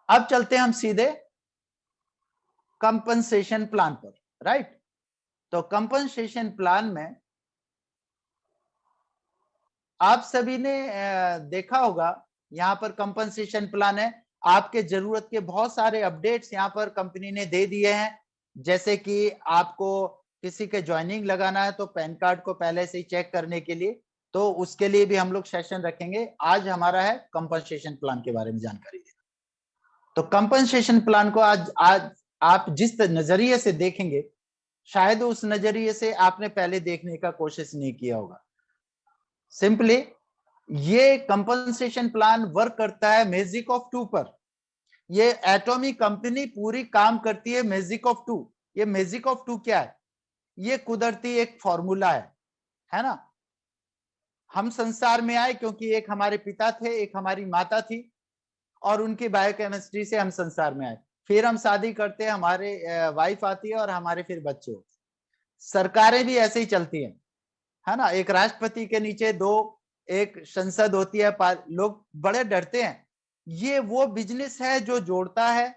अब चलते हैं हम सीधे कंपनसेशन प्लान पर, राइट। तो कंपनसेशन प्लान में आप सभी ने देखा होगा, यहां पर कंपनसेशन प्लान है, आपके जरूरत के बहुत सारे अपडेट्स यहां पर कंपनी ने दे दिए हैं। जैसे कि आपको किसी के ज्वाइनिंग लगाना है तो पैन कार्ड को पहले से ही चेक करने के लिए, तो उसके लिए भी हम लोग सेशन रखेंगे। आज हमारा है कंपनसेशन प्लान के बारे में जानकारी देना। तो कंपनसेशन प्लान को आज आज आप जिस नजरिए से देखेंगे, शायद उस नजरिए से आपने पहले देखने का कोशिश नहीं किया होगा। सिंपली ये कंपनसेशन प्लान वर्क करता है मैजिक ऑफ 2 पर। ये एटॉमिक कंपनी पूरी काम करती है मैजिक ऑफ 2। ये मैजिक ऑफ 2 क्या है? ये कुदरती एक फॉर्मूला है ना। हम संसार में आए क्योंकि एक हमारे पिता थे, एक हमारी माता थी, और उनकी बायोकेमिस्ट्री से हम संसार में आए। फिर हम शादी करते हैं, हमारे वाइफ आती है और हमारे फिर बच्चे होते हैं। सरकारें भी ऐसे ही चलती हैं, है ना। एक राष्ट्रपति के नीचे दो, एक संसद होती है। लोग बड़े डरते हैं, ये वो बिजनेस है जो जोड़ता है।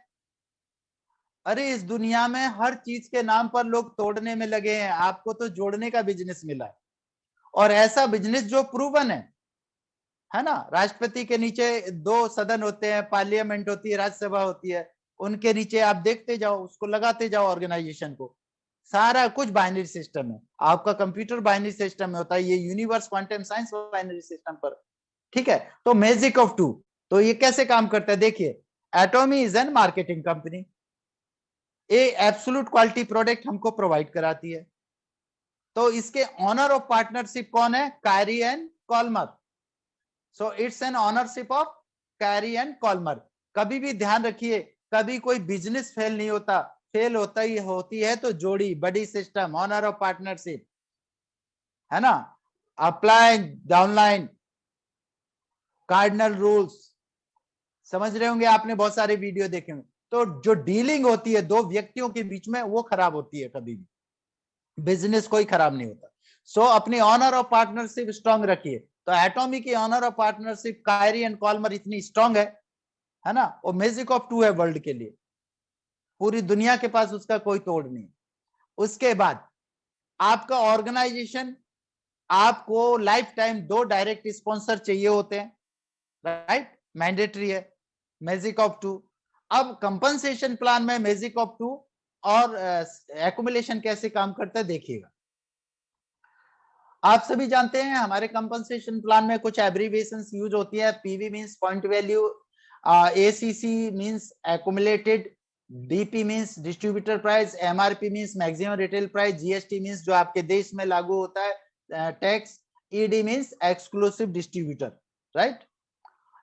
अरे इस दुनिया में हर चीज के नाम पर लोग तोड़ने में लगे हैं, आपको तो जोड़ने का बिजनेस मिला है, और ऐसा बिजनेस जो प्रूवन है ना। राष्ट्रपति के नीचे दो सदन होते हैं, पार्लियामेंट होती है, राज्यसभा होती है, उनके नीचे आप देखते जाओ, उसको लगाते जाओ ऑर्गेनाइजेशन को। सारा कुछ बाइनरी सिस्टम है। आपका कंप्यूटर बाइनरी सिस्टम में होता है, ये universe quantum science binary system पर, ठीक है। तो मैजिक ऑफ 2, तो ये कैसे काम करता है देखिए। Atomy is an marketing company, ये एब्सोल्यूट क्वालिटी प्रोडक्ट हमको प्रोवाइड कराती है। तो इसके ऑनर ऑफ पार्टनरशिप कौन है? कायरी एंड कॉलमर। So it's an ownership of कैरी एंड कॉलमर। कभी भी ध्यान रखिए, कभी कोई बिजनेस फेल नहीं होता, फेल होता ही होती है तो जोड़ी बड़ी सिस्टम, ऑनर ऑफ पार्टनरशिप, है ना। अप्लाई डाउनलाइन कार्डिनल रूल्स, समझ रहे होंगे, आपने बहुत सारे वीडियो देखे होंगे। तो जो डीलिंग होती है दो व्यक्तियों के बीच में, वो खराब होती है, कभी भी बिजनेस कोई खराब नहीं होता। सो अपनी ऑनर ऑफ पार्टनरशिप स्ट्रांग रखिए। तो एटॉमी की ऑनर ऑफ पार्टनरशिप कायरी एंड कॉलमर इतनी स्ट्रांग है ना। वो मैजिक ऑफ 2 है वर्ल्ड के लिए, पूरी दुनिया के पास उसका कोई तोड़ नहीं। उसके बाद आपका ऑर्गेनाइजेशन, आपको लाइफ टाइम 2 डायरेक्ट स्पॉन्सर चाहिए होते हैं, राइट, मैंडेटरी है, मैजिक ऑफ 2। अब कंपनसेशन प्लान में मैजिक ऑफ 2 और एक्युमुलेशन कैसे काम करता है देखिएगा। आप सभी जानते हैं हमारे कंपनसेशन प्लान में कुछ एब्रीविएशंस यूज होती है। PV means point value, ACC means accumulated, DP means distributor price, MRP means maximum retail price, GST means जो आपके देश में लागू होता है tax, ED means exclusive distributor, right.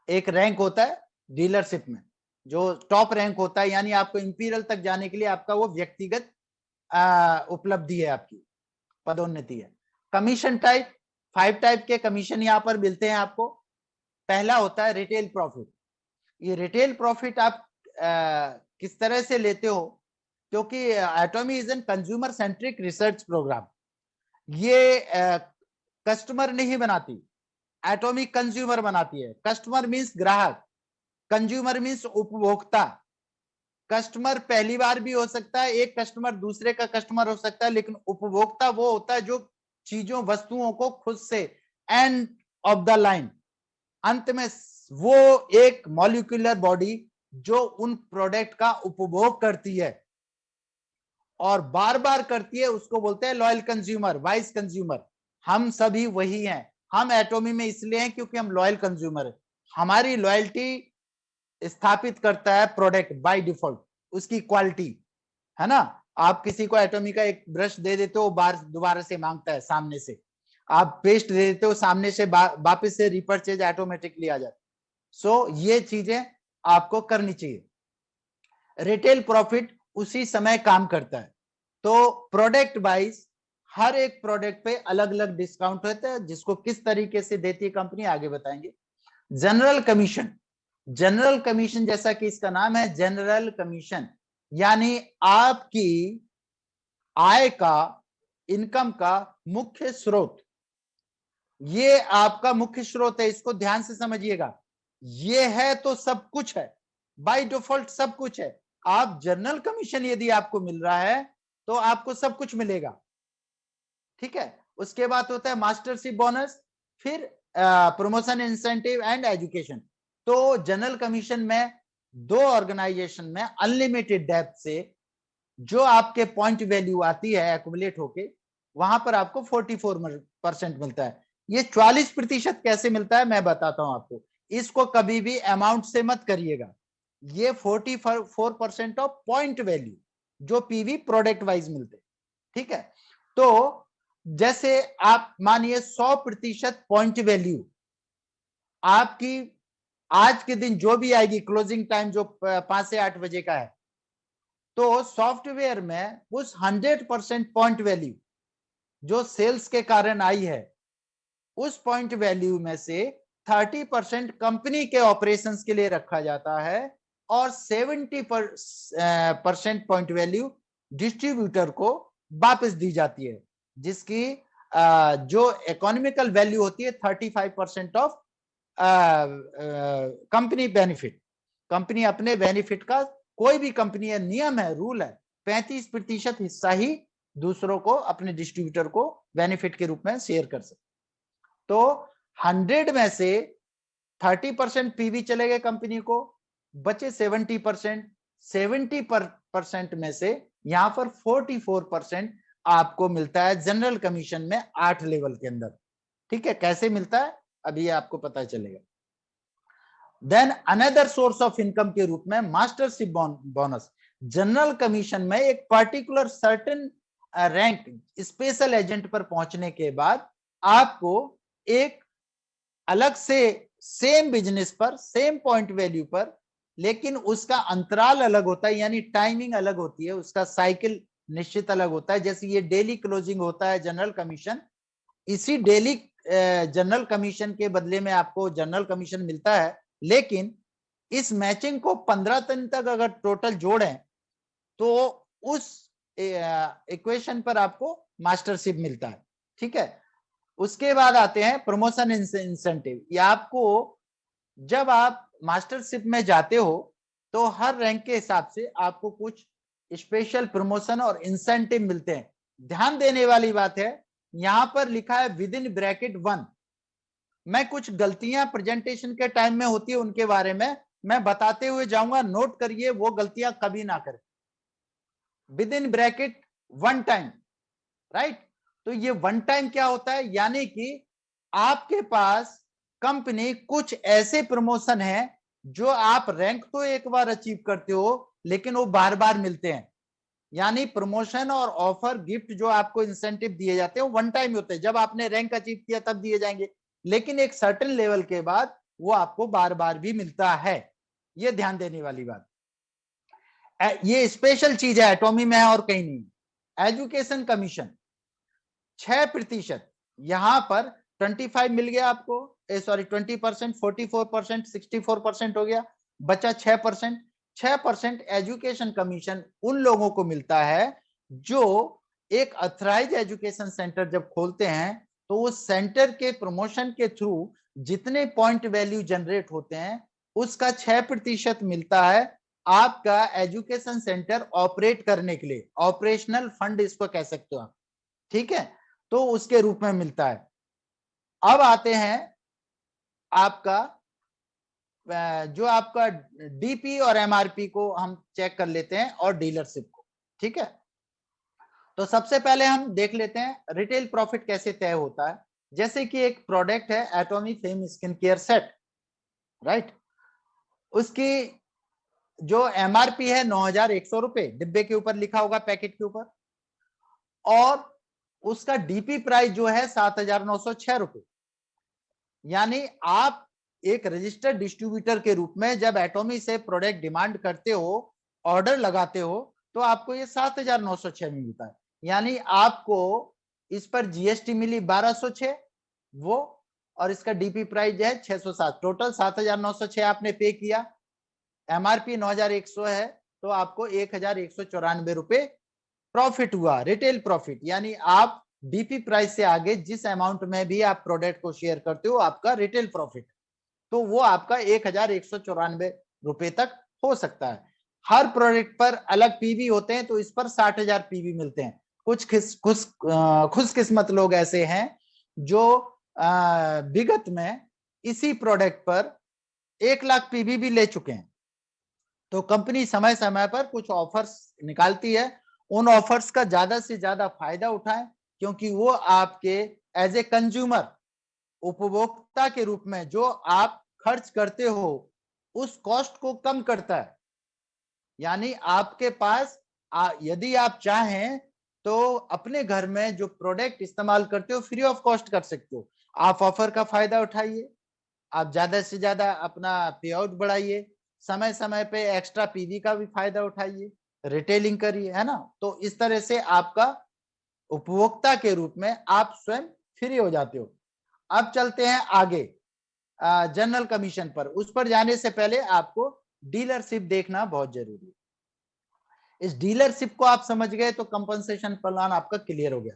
एक रैंक होता है डीलरशिप में, जो टॉप रैंक होता है, यानी आपको इंपीरियल तक जाने के लिए आपका वो व्यक्तिगत उपलब्धि है, आपकी पदोन्नति है। कमीशन टाइप, 5 टाइप के कमीशन यहां पर मिलते हैं आपको। पहला होता है रिटेल प्रॉफिट। ये रिटेल प्रॉफिट आप किस तरह से लेते हो, क्योंकि Atomy is an consumer centric research program. ये कस्टमर नहीं बनाती, एटॉमी कंज्यूमर बनाती है। कस्टमर मींस ग्राहक, कंज्यूमर मींस उपभोक्ता। कस्टमर पहली बार भी हो सकता है, एक कस्टमर दूसरे का कस्टमर हो सकता है, लेकिन उपभोक्ता वो होता है जो चीजों वस्तुओं को खुद से एंड ऑफ द लाइन, अंत में वो एक मॉलिक्यूलर बॉडी जो उन प्रोडक्ट का उपभोग करती है और बार बार करती है, उसको बोलते हैं लॉयल कंज्यूमर, वाइस कंज्यूमर। हम सभी वही हैं। हम एटॉमी में इसलिए हैं क्योंकि हम लॉयल कंज्यूमर है। हमारी लॉयल्टी स्थापित करता है प्रोडक्ट बाय डिफॉल्ट, उसकी क्वालिटी, है ना। आप किसी को एटॉमी का एक ब्रश दे देते हो, बार दोबारा से मांगता है सामने से। आप पेस्ट दे देते हो, सामने से वापस से रिपर्चेज ऑटोमेटिकली आ जाता। सो ये चीजें आपको करनी चाहिए। रिटेल प्रॉफिट उसी समय काम करता है। तो प्रोडक्ट वाइज हर एक प्रोडक्ट पे अलग अलग डिस्काउंट होता है, जिसको किस तरीके से देती है कंपनी आगे बताएंगे। जनरल कमीशन, जनरल कमीशन जैसा कि इसका नाम है जनरल कमीशन, यानी आपकी आय का, इनकम का मुख्य स्रोत, ये आपका मुख्य स्रोत है। इसको ध्यान से समझिएगा, ये है तो सब कुछ है। बाय डिफॉल्ट सब कुछ है। आप जनरल कमीशन यदि आपको मिल रहा है तो आपको सब कुछ मिलेगा, ठीक है। उसके बाद होता है मास्टरशिप बोनस, फिर प्रमोशन इंसेंटिव एंड एजुकेशन। तो जनरल कमीशन में दो ऑर्गेनाइजेशन में अनलिमिटेड डेप्थ से जो आपके पॉइंट वैल्यू आती है एक्युमुलेट होके, वहां पर आपको 44% मिलता है। ये 44% कैसे मिलता है मैं बताता हूं आपको। इसको कभी भी अमाउंट से मत करिएगा। ये 44% ऑफ पॉइंट वैल्यू जो पीवी प्रोडक्ट वाइज मिलते, ठीक है। तो जैसे आप मानिए 100% पॉइंट वैल्यू आपकी आज के दिन जो भी आएगी, क्लोजिंग टाइम जो 5 से 8 बजे का है, तो सॉफ्टवेयर में उस 100% पॉइंट वैल्यू जो सेल्स के कारण आई है, उस पॉइंट वैल्यू में से 30% कंपनी के ऑपरेशंस के लिए रखा जाता है और 70% पॉइंट वैल्यू डिस्ट्रीब्यूटर को वापस दी जाती है, जिसकी जो इकोनॉमिकल वैल्यू होती है 35% ऑफ कंपनी बेनिफिट। कंपनी अपने बेनिफिट का, कोई भी कंपनी है, नियम है, रूल है, 35% हिस्सा ही दूसरों को, अपने डिस्ट्रीब्यूटर को बेनिफिट के रूप में शेयर कर सकते। तो 100 में से 30% पीवी चले गए कंपनी को, बचे 70%। 70% में से यहां पर 44% आपको मिलता है जनरल कमीशन में 8 लेवल के अंदर, ठीक है। कैसे मिलता है अभी आपको पता चलेगा। Then another source of income के रूप में मास्टरशिप बोनस। जनरल कमीशन में एक particular certain rank special agent पर पहुंचने के बाद आपको एक अलग से सेम बिजनेस पर, सेम पॉइंट वैल्यू पर, लेकिन उसका अंतराल अलग होता है, यानी टाइमिंग अलग होती है, उसका साइकिल निश्चित अलग होता है। जैसे ये डेली क्लोजिंग होता है जनरल कमीशन, इसी डेली जनरल कमीशन के बदले में आपको जनरल कमीशन मिलता है, लेकिन इस मैचिंग को 15 दिन तक अगर टोटल जोड़ें तो उस इक्वेशन पर आपको मास्टरशिप मिलता है, ठीक है। उसके बाद आते हैं प्रमोशन इंसेंटिव। ये आपको, जब आप मास्टरशिप में जाते हो तो हर रैंक के हिसाब से आपको कुछ स्पेशल प्रमोशन और इंसेंटिव मिलते हैं। ध्यान देने वाली बात है, यहां पर लिखा है विद इन ब्रैकेट 1। मैं कुछ गलतियां प्रेजेंटेशन के टाइम में होती है, उनके बारे में मैं बताते हुए जाऊंगा, नोट करिए, वो गलतियां कभी ना करें। With in bracket 1 time, right. तो ये 1 टाइम क्या होता है, यानी कि आपके पास कंपनी कुछ ऐसे प्रमोशन है जो आप रैंक तो एक बार अचीव करते हो, लेकिन वो बार बार मिलते हैं। यानी प्रमोशन और ऑफर, गिफ्ट जो आपको इंसेंटिव दिए जाते हैं वो 1 टाइम होते हैं, जब आपने रैंक अचीव किया तब दिए जाएंगे, लेकिन एक सर्टेन लेवल के बाद वो आपको बार बार भी मिलता है। ये ध्यान देने वाली बात, ये स्पेशल चीज है, एटॉमी में है और कहीं नहीं। एजुकेशन कमीशन 6%, यहां पर 25 मिल गया आपको, सॉरी 20%, 44%, 64% हो गया, बचा 6%। 6% एजुकेशन कमीशन उन लोगों को मिलता है जो एक अथराइज एजुकेशन सेंटर जब खोलते हैं तो उस सेंटर के प्रमोशन के थ्रू जितने पॉइंट वैल्यू जनरेट होते हैं उसका 6% मिलता है आपका एजुकेशन सेंटर ऑपरेट करने के लिए। ऑपरेशनल फंड इसको कह सकते हो आप, ठीक है। तो उसके रूप में मिलता है। अब आते हैं आपका जो आपका डीपी और एमआरपी को हम चेक कर लेते हैं, और डीलरशिप को, ठीक है। तो सबसे पहले हम देख लेते हैं रिटेल प्रॉफिट कैसे तय होता है। जैसे कि एक प्रोडक्ट है एटॉमी fame skin care set, right. उसकी जो एमआरपी है 9,100 रुपए, डिब्बे के ऊपर लिखा होगा, पैकेट के ऊपर, और उसका डीपी प्राइस जो है 7,906 रुपए। यानी आप एक रजिस्टर्ड डिस्ट्रीब्यूटर के रूप में जब एटॉमी से प्रोडक्ट डिमांड करते हो, ऑर्डर लगाते हो, तो आपको ये 7,906 में मिलता है। यानी आपको इस पर जीएसटी मिली 1,206 वो, और इसका डीपी प्राइस है 607, टोटल 7,906 आपने पे किया। एमआरपी 9,100 है, तो आपको 1,194 रुपए प्रॉफिट हुआ, रिटेल प्रॉफिट। यानी आप डीपी प्राइस से आगे जिस अमाउंट में भी आप प्रोडक्ट को शेयर करते हो आपका रिटेल प्रॉफिट, तो वो आपका 1,194 रुपए तक हो सकता है। हर प्रोडक्ट पर अलग पीवी होते हैं, तो इस पर 60,000 पीवी मिलते हैं। कुछ खुशकिस्मत लोग ऐसे हैं जो विगत में इसी प्रोडक्ट पर 1 लाख पीवी भी ले चुके हैं। तो कंपनी समय समय पर कुछ ऑफर्स निकालती है, उन ऑफर्स का ज्यादा से ज्यादा फायदा उठाएं, क्योंकि वो आपके एज ए कंज्यूमर, उपभोक्ता के रूप में जो आप खर्च करते हो उस कॉस्ट को कम करता है। यानी आपके पास यदि आप चाहें तो अपने घर में जो प्रोडक्ट इस्तेमाल करते हो फ्री ऑफ कॉस्ट कर सकते हो। आप ऑफर का फायदा उठाइए, आप ज्यादा से ज्यादा अपना पे आउट बढ़ाइए, समय समय पे एक्स्ट्रा पीवी का भी फायदा उठाइए, रिटेलिंग करिए, है ना। तो इस तरह से आपका उपभोक्ता के रूप में आप स्वयं फ्री हो जाते हो। अब चलते हैं आगे जनरल कमीशन पर। उस पर जाने से पहले आपको डीलरशिप देखना बहुत जरूरी है। इस डीलरशिप को आप समझ गए तो कंपनसेशन प्लान आपका क्लियर हो गया।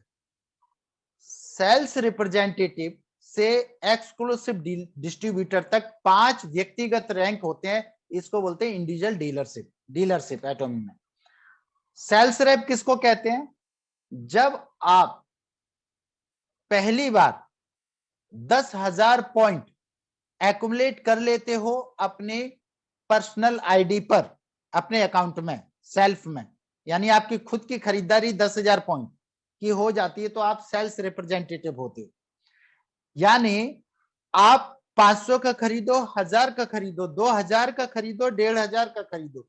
सेल्स रिप्रेजेंटेटिव से एक्सक्लूसिव डिस्ट्रीब्यूटर तक 5 व्यक्तिगत रैंक होते हैं, इसको बोलते हैं इंडिविजुअल डीलरशिप एटॉमी में। सेल्स रेप किसको कहते हैं? जब आप पहली बार 10,000 पॉइंट एक्युमुलेट कर लेते हो अपने पर्सनल आईडी पर, अपने अकाउंट में, सेल्फ में, यानी आपकी खुद की खरीदारी 10,000 पॉइंट की हो जाती है, तो आप सेल्स रिप्रेजेंटेटिव होते हो। यानी आप 500 का खरीदो, 1000 का खरीदो, 2000 का खरीदो, 1500 का खरीदो,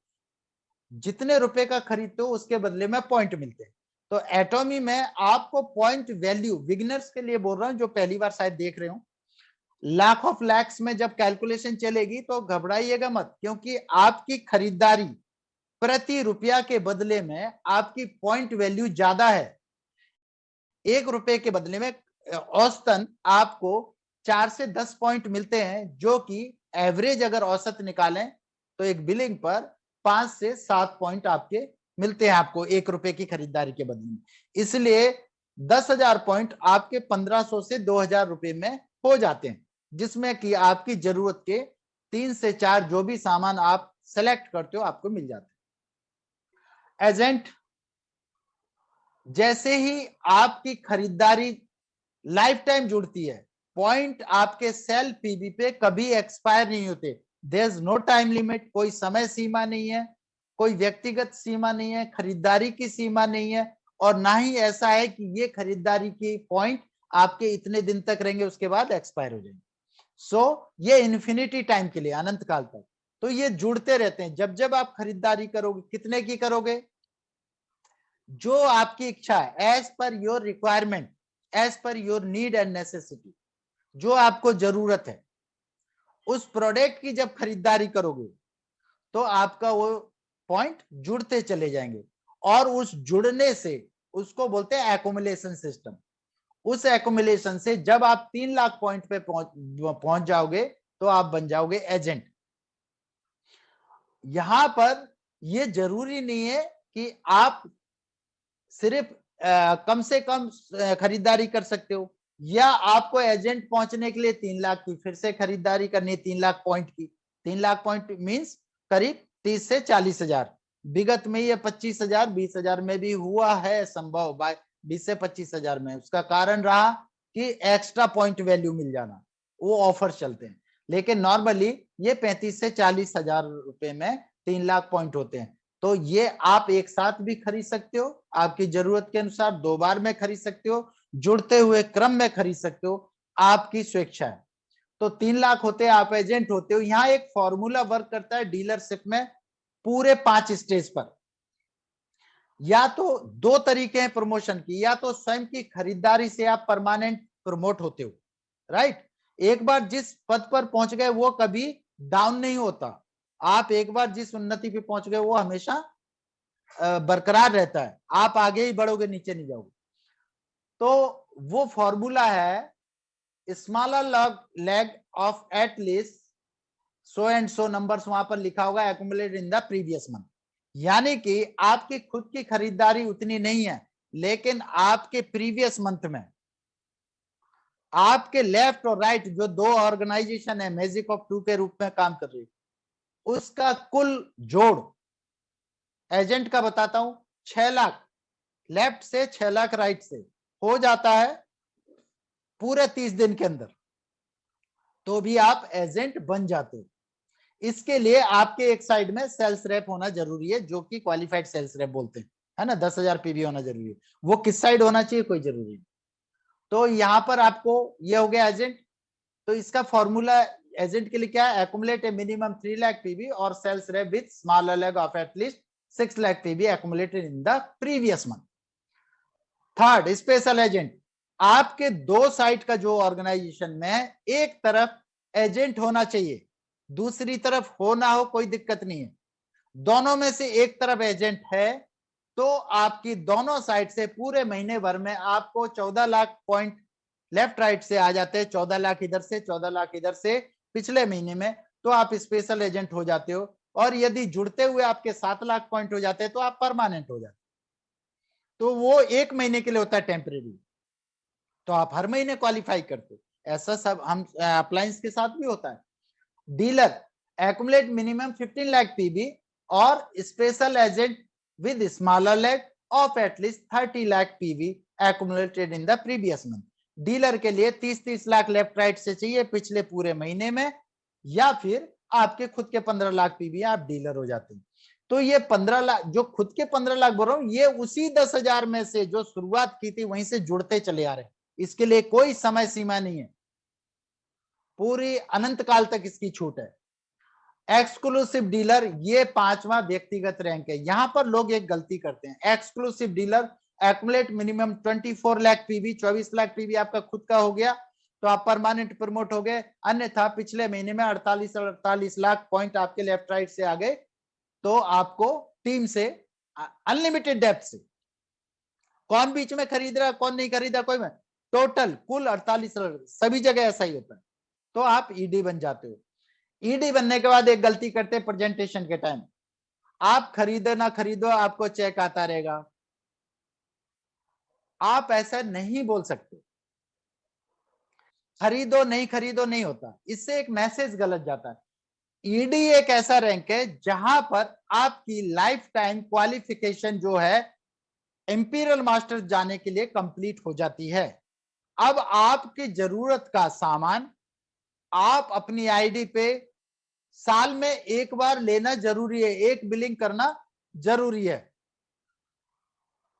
जितने रुपए का खरीदते हो उसके बदले में पॉइंट मिलते हैं। तो एटॉमी में आपको पॉइंट वैल्यू, बिगिनर्स के लिए बोल रहा हूं जो पहली बार शायद देख रहे हो, लाख ऑफ लैक्स में जब कैलकुलेशन चलेगी तो घबराइएगा मत, क्योंकि आपकी खरीदारी प्रति रुपया के बदले में आपकी पॉइंट वैल्यू ज्यादा है। 1 रुपए के बदले में औसतन आपको 4 से 10 पॉइंट मिलते हैं, जो कि एवरेज अगर औसत निकालें तो एक बिलिंग पर 5 से 7 पॉइंट आपके मिलते हैं आपको 1 रुपए की खरीदारी के बदले में। इसलिए 10,000 पॉइंट आपके 1500 से 2,000 रुपए में हो जाते हैं, जिसमें कि आपकी जरूरत के 3 से 4 जो भी सामान आप सेलेक्ट करते हो आपको मिल जाते हैं। एजेंट, जैसे ही आपकी खरीदारी लाइफ टाइम जुड़ती है, पॉइंट आपके सेल पीबी पे कभी एक्सपायर नहीं होते। There is no time limit, कोई समय सीमा नहीं है, कोई व्यक्तिगत सीमा नहीं है, खरीदारी की सीमा नहीं है, और ना ही ऐसा है कि ये खरीदारी की पॉइंट आपके इतने दिन तक रहेंगे उसके बाद एक्सपायर हो जाएंगे। सो ये इन्फिनिटी टाइम के लिए, अनंत काल तक। तो ये जुड़ते रहते हैं। जब जब आप खरीदारी करोगे, कितने की करोगे? जो आपकी इच्छा है, as per your requirement, as per your need and necessity, जो आपको जरूरत है उस प्रोडक्ट की जब खरीदारी करोगे तो आपका वो पॉइंट जुड़ते चले जाएंगे, और उस जुड़ने से उसको बोलते हैं एकोमुलेशन सिस्टम। उस एकोमुलेशन से जब आप 3 लाख पॉइंट पे पहुंच जाओगे तो आप बन जाओगे एजेंट। यहां पर यह जरूरी नहीं है कि आप सिर्फ कम से कम खरीदारी कर सकते हो, या आपको एजेंट पहुंचने के लिए 3 लाख की फिर से खरीदारी करनी है, 3 लाख पॉइंट की। 3 लाख पॉइंट मींस करीब 30 से 40,000। विगत में ये 25,000 20,000 में भी हुआ है संभव, 20 से 25,000 में। उसका कारण रहा कि एक्स्ट्रा पॉइंट वैल्यू मिल जाना, वो ऑफर चलते हैं। लेकिन नॉर्मली ये 35 से 40,000 रुपए में 3 लाख पॉइंट होते हैं। तो ये आप एक साथ भी खरीद सकते हो, आपकी जरूरत के अनुसार 2 बार में खरीद सकते हो, जुड़ते हुए क्रम में खरीद सकते हो, आपकी स्वेच्छा है। तो 3 लाख होते हैं, आप एजेंट होते हो। यहाँ एक फॉर्मूला वर्क करता है डीलरशिप में पूरे 5 स्टेज पर। या तो 2 तरीके हैं प्रमोशन की, या तो स्वयं की खरीदारी से आप परमानेंट प्रमोट होते हो, राइट। एक बार जिस पद पर पहुंच गए वो कभी डाउन नहीं होता। आप एक बार जिस उन्नति पे पहुंच गए वो हमेशा बरकरार रहता है, आप आगे ही बढ़ोगे, नीचे नहीं जाओगे। तो वो फॉर्मूला है smaller leg of at least so and so numbers, वहां पर लिखा होगा accumulate in the previous month. यानी कि आपकी खुद की खरीदारी उतनी नहीं है, लेकिन आपके प्रीवियस मंथ में आपके लेफ्ट और राइट जो 2 ऑर्गेनाइजेशन है मैजिक ऑफ 2 के रूप में काम कर रही है, उसका कुल जोड़ एजेंट का बताता हूं, 6 लाख लेफ्ट से, 6 लाख राइट से हो जाता है पूरे 30 दिन के अंदर, तो भी आप एजेंट बन जाते हो। इसके लिए आपके एक साइड में सेल्स रेप होना जरूरी है, जो कि क्वालिफाइड सेल्स रेप बोलते हैं, है ना। 10,000 पीवी होना जरूरी है। वो किस साइड होना चाहिए कोई जरूरी नहीं। तो यहां पर आपको ये हो गया एजेंट। तो इसका फॉर्मूला एजेंट के लिए क्या है, accumulate a minimum 3 lakh PV और sales rep with smaller leg of at least 6 lakh PV accumulated in the previous month. Third, special agent. आपके दो साइड का जो ऑर्गेनाइजेशन में है, एक तरफ एजेंट होना चाहिए, दूसरी तरफ हो ना हो कोई दिक्कत नहीं है, दोनों में से एक तरफ एजेंट है, तो आपकी दोनों साइड से पूरे महीने भर में आपको 14 लाख पॉइंट लेफ्ट राइट से आ जाते हैं, 14 लाख इधर से, 14 लाख इधर से पिछले महीने में, तो आप स्पेशल एजेंट हो जाते हो। और यदि जुड़ते हुए आपके 7 लाख पॉइंट हो जाते हैं तो आप परमानेंट हो जाते। तो वो एक महीने के लिए होता है टेम्परेरी, तो आप हर महीने क्वालिफाई करते हो। ऐसा सब हम अप्लायंस के साथ भी होता है। Dealer, accumulate minimum 15 lakh PB और special agent with smaller leg of at least 30 lakh PV accumulated in the previous month. Dealer के लिए 30-30 लाख लेफ्ट राइट से चाहिए पिछले पूरे महीने में, या फिर आपके खुद के 15 लाख पीवी आप डीलर हो जाते हैं। तो ये 15 लाख, जो खुद के 15 लाख बोल रहा हूं, ये उसी 10,000 में से जो शुरुआत की थी वहीं से जुड़ते चले आ रहे हैं। इसके लिए कोई समय सीमा नहीं है, पूरी अनंत काल तक इसकी छूट है। एक्सक्लूसिव डीलर, ये 5वां व्यक्तिगत रैंक है। यहां पर लोग एक गलती करते हैं, exclusive dealer accumulate minimum 24 lakh PV, 24 lakh PV आपका खुद का हो गया तो आप परमानेंट प्रमोट हो गए, अन्यथा पिछले महीने में 48 लाख पॉइंट आपके लेफ्ट राइट से आ गए, तो आपको टीम से अनलिमिटेड डेप्थ से, कौन बीच में खरीद रहा कौन नहीं खरीदा कोई में, टोटल कुल 48 सभी जगह ऐसा ही होता है, तो आप ईडी बन जाते हो। ईडी बनने के बाद एक गलती करते हैं प्रेजेंटेशन के टाइम, आप खरीदो ना खरीदो आपको चेक आता रहेगा, आप ऐसा नहीं बोल सकते। खरीदो नहीं होता, इससे एक मैसेज गलत जाता है। ईडी एक ऐसा रैंक है जहां पर आपकी लाइफ टाइम क्वालिफिकेशन जो है इंपीरियल मास्टर जाने के लिए कंप्लीट हो जाती है। अब आपकी जरूरत का सामान आप अपनी आईडी पे साल में एक बार लेना जरूरी है, एक बिलिंग करना जरूरी है।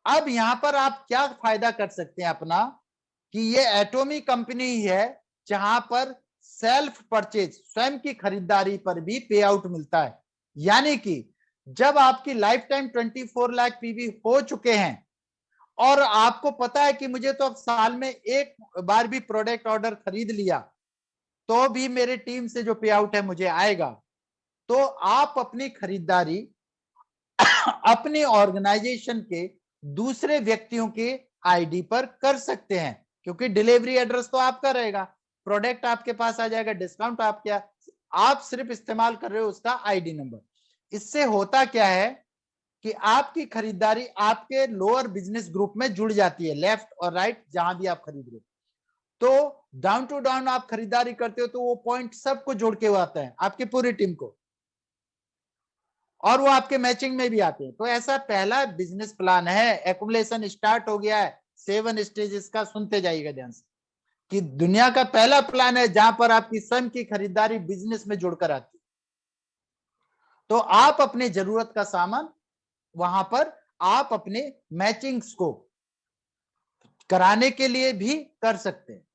अब यहां पर आप क्या फायदा कर सकते हैं अपना, कि ये एटॉमिक कंपनी ही है जहां पर सेल्फ परचेज, स्वयं की खरीदारी पर भी पे आउट मिलता है। यानी कि जब आपकी लाइफ टाइम 24 लाख पीवी हो चुके हैं और आपको पता है कि मुझे तो अब साल में एक बार भी प्रोडक्ट ऑर्डर खरीद लिया तो भी मेरे टीम से जो पे आउट है मुझे आएगा, तो आप अपनी खरीदारी अपने ऑर्गेनाइजेशन के दूसरे व्यक्तियों के आईडी पर कर सकते हैं, क्योंकि डिलीवरी एड्रेस तो आपका रहेगा, प्रोडक्ट आपके पास आ जाएगा, डिस्काउंट आपका, आप सिर्फ इस्तेमाल कर रहे हो उसका आईडी नंबर। इससे होता क्या है कि आपकी खरीदारी आपके लोअर बिजनेस ग्रुप में जुड़ जाती है, लेफ्ट और राइट जहां भी आप खरीद रहे हो, तो डाउन टू डाउन आप खरीदारी करते हो तो वो पॉइंट सबको जोड़ के आता है आपकी पूरी टीम को, और वो आपके मैचिंग में भी आते हैं। तो ऐसा पहला बिजनेस प्लान है, एक्युमुलेशन स्टार्ट हो गया है, 7 स्टेजेस का, सुनते जाइएगा ध्यान से, कि दुनिया का पहला प्लान है जहां पर आपकी स्वयं की खरीदारी बिजनेस में जुड़कर आती है। तो आप अपने जरूरत का सामान वहां पर आप अपने मैचिंग्स को कराने के लिए भी कर सकते हैं,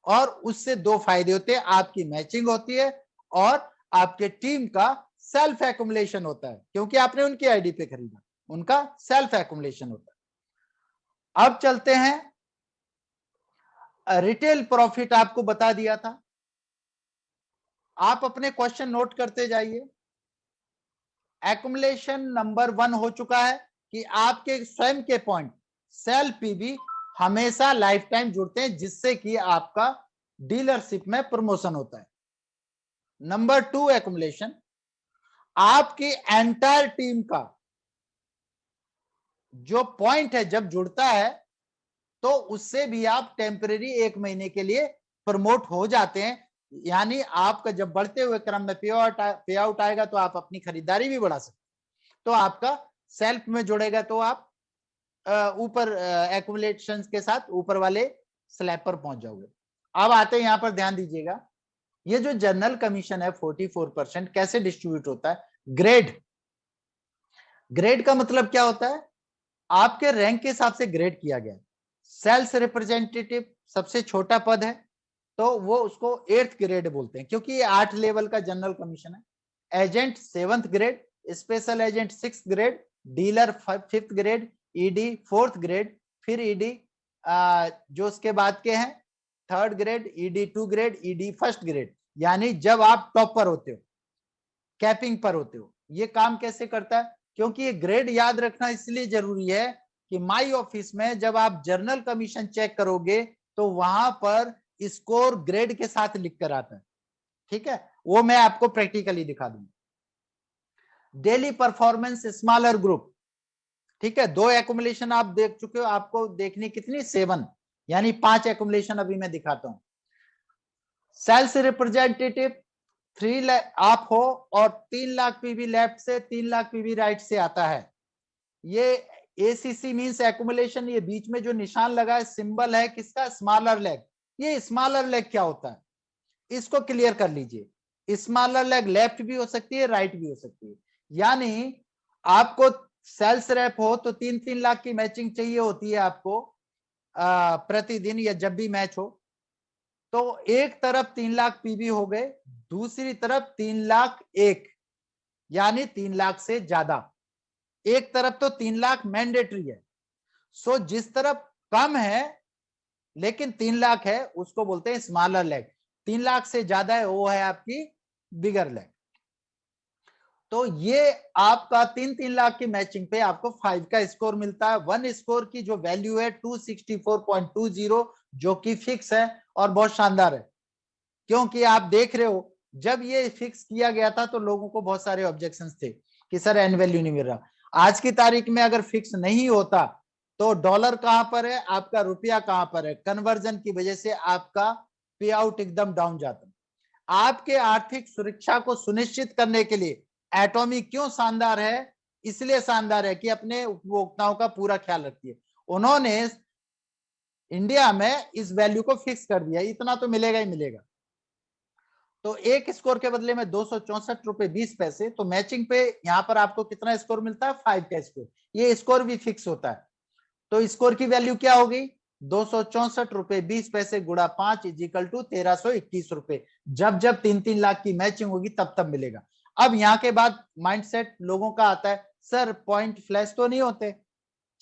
और उससे दो फायदे होते हैं, आपकी मैचिंग होती है और आपके टीम का सेल्फ एक्युमुलेशन होता है, क्योंकि आपने उनकी आईडी पे खरीदा, उनका सेल्फ एक्युमुलेशन होता है। अब चलते हैं, रिटेल प्रॉफिट आपको बता दिया था, आप अपने क्वेश्चन नोट करते जाइए। एक्युमुलेशन नंबर 1 हो चुका है कि आपके स्वयं के पॉइंट सेल पीवी हमेशा लाइफ टाइम जुड़ते हैं, जिससे कि आपका डीलरशिप में प्रमोशन होता है। नंबर 2 एक्युमुलेशन, आपकी एंटायर टीम का जो पॉइंट है जब जुड़ता है तो उससे भी आप टेम्परेरी 1 महीने के लिए प्रमोट हो जाते हैं, यानी आपका जब बढ़ते हुए क्रम में पे आउट आएगा तो आप अपनी खरीदारी भी बढ़ा सकते, तो आपका सेल्फ में जुड़ेगा, तो आप ऊपर एक्युमुलेशन के साथ ऊपर वाले स्लैब पर पहुंच जाओगे। अब आते हैं यहां पर, ध्यान दीजिएगा, ये जो जनरल कमीशन है 44% कैसे डिस्ट्रीब्यूट होता है? ग्रेड, ग्रेड का मतलब क्या होता है? आपके रैंक के हिसाब से ग्रेड किया गया। सेल्स रिप्रेजेंटेटिव सबसे छोटा पद है, तो वो उसको 8th ग्रेड बोलते हैं, क्योंकि ये 8 लेवल का जनरल कमीशन है। Agent 7th grade, special agent 6th grade, dealer 5th grade, ED 4th grade, फिर ईडी जो उसके बाद के हैं 3rd grade, ED 2 grade, ED 1st grade. यानी जब आप टॉप पर होते हो, कैपिंग पर होते हो, ये काम कैसे करता है? क्योंकि ये ग्रेड याद रखना इसलिए जरूरी है कि माई ऑफिस में जब आप जर्नल कमीशन चेक करोगे तो वहां पर स्कोर ग्रेड के साथ लिख कर आता है, ठीक है? वो मैं आपको प्रैक्टिकली दिखा दूंगा। डेली परफॉर्मेंस स्मॉलर ग्रुप, ठीक है, 2 एक्युमुलेशन आप देख चुके हो, आपको देखनी कितनी? 7, यानी 5 एक्युमुलेशन अभी मैं दिखाता हूं। सेल्स रिप्रेजेंटेटिव 3 लाख आप हो और 3 लाख पीवी लेफ्ट से 3 लाख पीवी राइट से आता है। ये एसीसी मींस एक्युमुलेशन, ये बीच में जो निशान लगा है सिंबल है किसका? Smaller leg. ये स्मॉलर लेग क्या होता है इसको क्लियर कर लीजिए। स्मॉलर लेग लेफ्ट भी हो सकती है, राइट भी हो सकती है। यानी आपको सेल्स रैप हो तो 3-3 लाख की मैचिंग चाहिए होती है आपको प्रतिदिन या जब भी मैच हो। तो एक तरफ 3 लाख पीवी हो गए, दूसरी तरफ 3 लाख 1, यानी 3 लाख से ज्यादा। एक तरफ तो 3 लाख मैंडेटरी है, सो जिस तरफ कम है लेकिन 3 लाख है उसको बोलते हैं स्मॉलर लेग। 3 लाख से ज्यादा है वो है आपकी बिगर लेग। तो ये आपका 3-3 लाख की मैचिंग पे आपको 5 का स्कोर मिलता है। 1 स्कोर की जो वैल्यू है 264.20, जो कि फिक्स है और बहुत शानदार है, क्योंकि आप देख रहे हो जब ये फिक्स किया गया था तो लोगों को बहुत सारे ऑब्जेक्शंस थे कि सर एन वैल्यू नहीं मिल रहा। आज की तारीख में अगर फिक्स नहीं होता तो डॉलर कहां पर है, आपका रुपया कहां पर है, कन्वर्जन की वजह से आपका पे आउट एकदम डाउन जाता। आपके आर्थिक सुरक्षा को सुनिश्चित करने के लिए एटॉमिक क्यों शानदार है? इसलिए शानदार है कि अपने उपभोक्ताओं का पूरा ख्याल रखती है। उन्होंने इंडिया में इस वैल्यू को फिक्स कर दिया, इतना तो मिलेगा ही मिलेगा। तो एक स्कोर के बदले में 264.20 रुपए, तो मैचिंग पे यहां पर आपको कितना स्कोर मिलता है? 5 का स्कोर। ये स्कोर भी फिक्स होता है, तो स्कोर की वैल्यू क्या होगी? 264.20 गुणा 5 इजिकल टू 1321 रुपए। जब जब 3-3 लाख की मैचिंग होगी तब तब मिलेगा। अब यहां के बाद माइंडसेट लोगों का आता है, सर पॉइंट फ्लैश तो नहीं होते?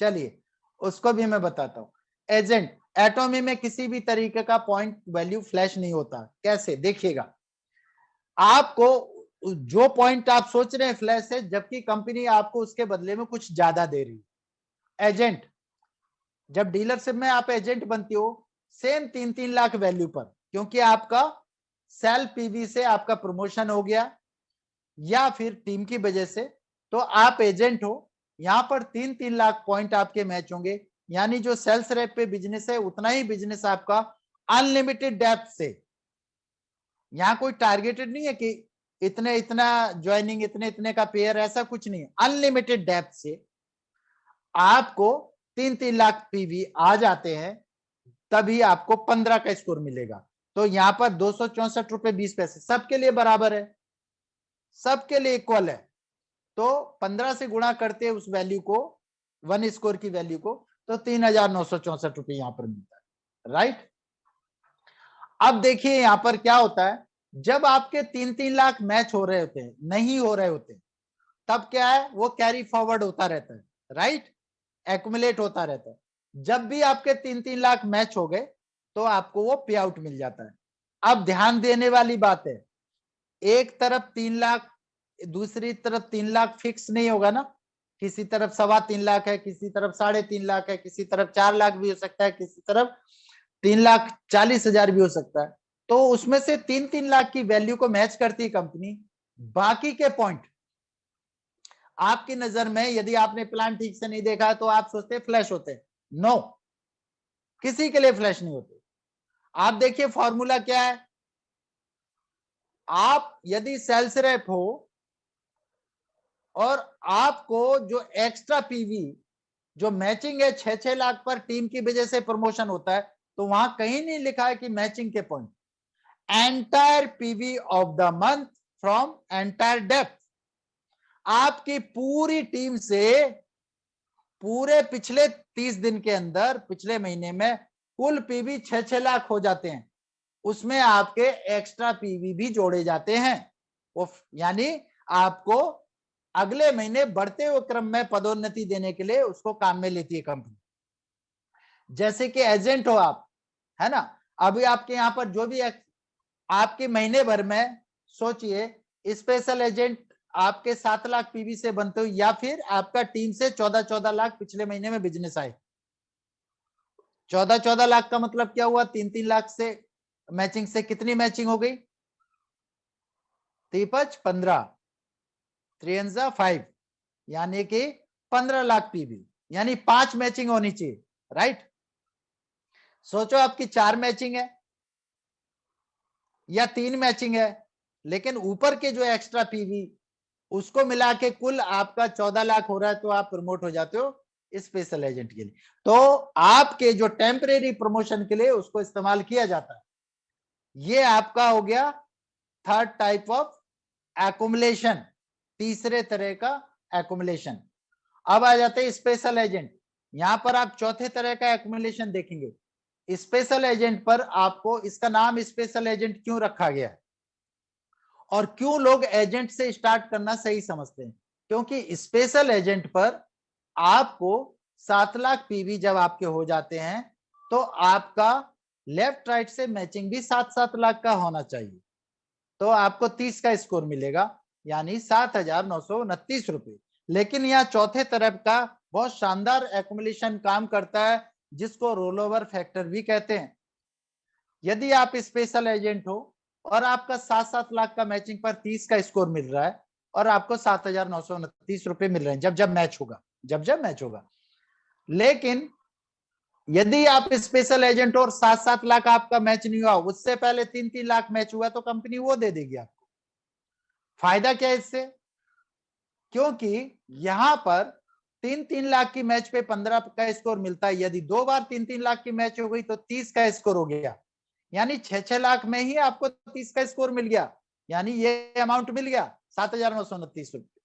चलिए उसको भी मैं बताता हूं। एजेंट एटॉमी में किसी भी तरीके का पॉइंट वैल्यू फ्लैश नहीं होता। कैसे? देखिएगा, आपको जो पॉइंट आप सोच रहे हैं फ्लैश है, जबकि कंपनी आपको उसके बदले में कुछ ज्यादा दे रही है। एजेंट, जब डीलरशिप में आप एजेंट बनती हो सेम 3-3 लाख वैल्यू पर, क्योंकि आपका सेल पीवी से आपका प्रमोशन हो गया या फिर टीम की वजह से, तो आप एजेंट हो। यहां पर 3-3 लाख पॉइंट आपके मैच होंगे, यानी जो सेल्स रेप पे बिजनेस है उतना ही बिजनेस आपका अनलिमिटेड डेप्थ से। यहाँ कोई टारगेटेड नहीं है कि इतने इतना ज्वाइनिंग, इतने इतने का पेयर, ऐसा कुछ नहीं है। अनलिमिटेड डेप्थ से आपको 3-3 लाख पीवी आ जाते हैं, तभी आपको 15 का स्कोर मिलेगा। तो यहां पर 264.20 सबके लिए बराबर है, सबके लिए इक्वल है। तो 15 से गुणा करते हैं उस वैल्यू को, 1 स्कोर की वैल्यू को, तो 3,964 यहां पर मिलता है। राइट, अब देखिए यहां पर क्या होता है, जब आपके 3-3 लाख मैच हो रहे होते हैं, नहीं हो रहे होते, तब क्या है, वो कैरी फॉरवर्ड होता रहता है। राइट, एक्युमुलेट होता रहता है। जब भी आपके 3-3 लाख मैच हो गए तो आपको वो पे आउट मिल जाता है। अब ध्यान देने वाली बात है, एक तरफ 3 लाख, दूसरी तरफ 3 लाख फिक्स नहीं होगा ना। किसी तरफ 3.25 लाख है, किसी तरफ 3.5 लाख है, किसी तरफ 4 लाख भी हो सकता है, किसी तरफ 3,40,000 भी हो सकता है। तो उसमें से 3-3 लाख की वैल्यू को मैच करती है कंपनी। बाकी के पॉइंट आपकी नजर में, यदि आपने प्लान ठीक से नहीं देखा तो आप सोचते फ्लैश होते, नो, किसी के लिए फ्लैश नहीं होते। आप देखिए फॉर्मूला क्या है, आप यदि सेल्स रेप हो और आपको जो एक्स्ट्रा पीवी जो मैचिंग है 6-6 लाख पर टीम की वजह से प्रमोशन होता है, तो वहां कहीं नहीं लिखा है कि मैचिंग के point, entire PV of the month from entire depth, आपकी पूरी टीम से पूरे पिछले 30 दिन के अंदर पिछले महीने में कुल पीवी 6-6 लाख हो जाते हैं, उसमें आपके एक्स्ट्रा पीवी भी जोड़े जाते हैं। वो यानी आपको अगले महीने बढ़ते हुए क्रम में पदोन्नति देने के लिए उसको काम में लेती है कंपनी। जैसे कि एजेंट हो आप, है ना, अभी आपके यहां पर जो भी आपके महीने भर में सोचिए स्पेशल एजेंट आपके 7 लाख पीवी से बनते हो, या फिर आपका टीम से 14-14 लाख पिछले महीने में बिजनेस आए। 14-14 लाख का मतलब क्या हुआ, 3-3 लाख से मैचिंग से कितनी मैचिंग हो गई, 3-5-15, 3-5, यानी कि 15 लाख पीवी, यानी 5 मैचिंग होनी चाहिए, राइट। सोचो आपकी 4 मैचिंग है या 3 मैचिंग है, लेकिन ऊपर के जो एक्स्ट्रा पीवी उसको मिला के कुल आपका 14 लाख हो रहा है, तो आप प्रमोट हो जाते हो स्पेशल एजेंट के लिए। तो आपके जो टेम्परेरी प्रमोशन के लिए उसको इस्तेमाल किया जाता है। ये आपका हो गया थर्ड टाइप ऑफ एकुमुलेशन, तीसरे तरह का एकुमुलेशन। अब आ जाते हैं स्पेशल एजेंट। यहां पर आप चौथे तरह का एकुमुलेशन देखेंगे। स्पेशल एजेंट पर आपको इसका नाम स्पेशल एजेंट क्यों रखा गया है और क्यों लोग एजेंट से स्टार्ट करना सही समझते हैं, क्योंकि स्पेशल एजेंट पर आपको 7 लाख पीवी जब आपके हो जाते हैं तो आपका लेफ्ट राइट से मैचिंग भी 7-7 लाख का होना चाहिए, तो आपको 30 का स्कोर मिलेगा, यानी 7,929 रुपए। लेकिन यहाँ चौथे तरफ का बहुत शानदार एकुमुलेशन काम करता है, जिसको रोल ओवर फैक्टर भी कहते हैं। यदि आप स्पेशल एजेंट हो और आपका 7-7 लाख का मैचिंग पर 30 का स्कोर मिल रहा है और आपको 7,929 रुपए मिल रहे हैं जब मैच होगा, जब मैच होगा। लेकिन यदि आप स्पेशल एजेंट और 7-7 लाख आपका मैच नहीं हुआ, उससे पहले 3-3 लाख मैच हुआ, तो कंपनी वो दे देगी आपको। फायदा क्या है इससे, क्योंकि यहां पर 3-3 लाख की मैच पे 15 का स्कोर मिलता है। यदि 2 बार 3-3 लाख की मैच हो गई तो 30 का स्कोर हो गया, यानी 6-6 लाख में ही आपको 30 का स्कोर मिल गया, यानी ये अमाउंट मिल गया 7,929 रुपए।